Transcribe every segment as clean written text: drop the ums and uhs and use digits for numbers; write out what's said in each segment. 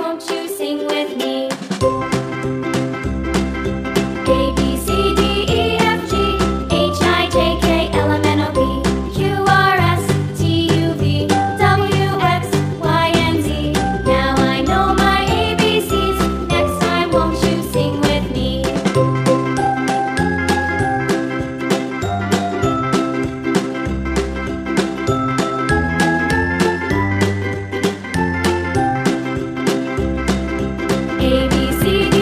won't you sing with me? A, B, C, D, E, F, G, H, I, J, K, L, M, N, O, P, Q, R, S, T, U, V, W, X, Y, and Z. Now I know my ABCs. Next time, won't you sing with me? A, B, C, D,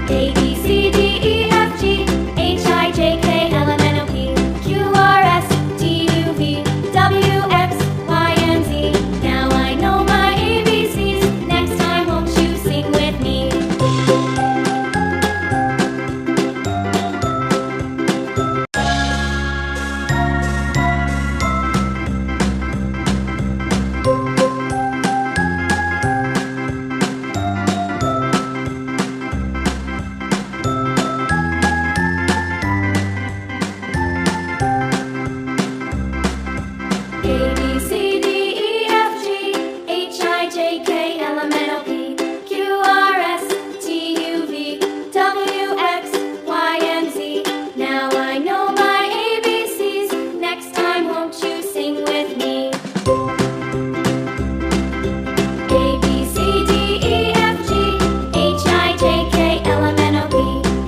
A, B, C, D, E, F, G, H, I, J, K, L, M, N, O, P, Q, R, S, T, U, V, W, X, Y, and Z. Now I know my ABCs. Next time, won't you sing with me? A, B, C, D, E, F, G, H, I, J, K, L, M, N, O, P, Q, R, S, T, U, V, W, X, Y, and Z. Now I know my ABCs. Next time, won't you sing with me? A, B, C, D, E, F, G, H, I, J, K, L, M, N, O, P,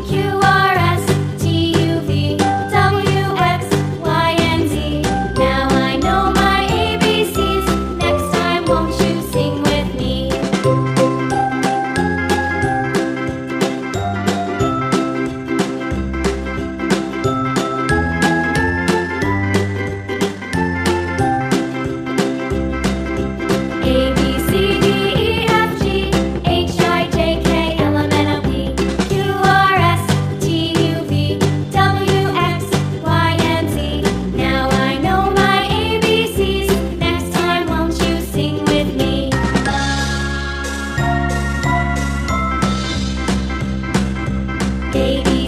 Q, R, S, T, U, V, W, X, Y, and Z. Now I know my ABCs. Next time, won't you sing with me? A, B, C, D, E, F, G, H, I, J, K, L, M, N, O, P, Q, R, S, T, U, V, W, X, Y, and Z. Now I know my ABCs. Next time, won't you sing with me? A, B,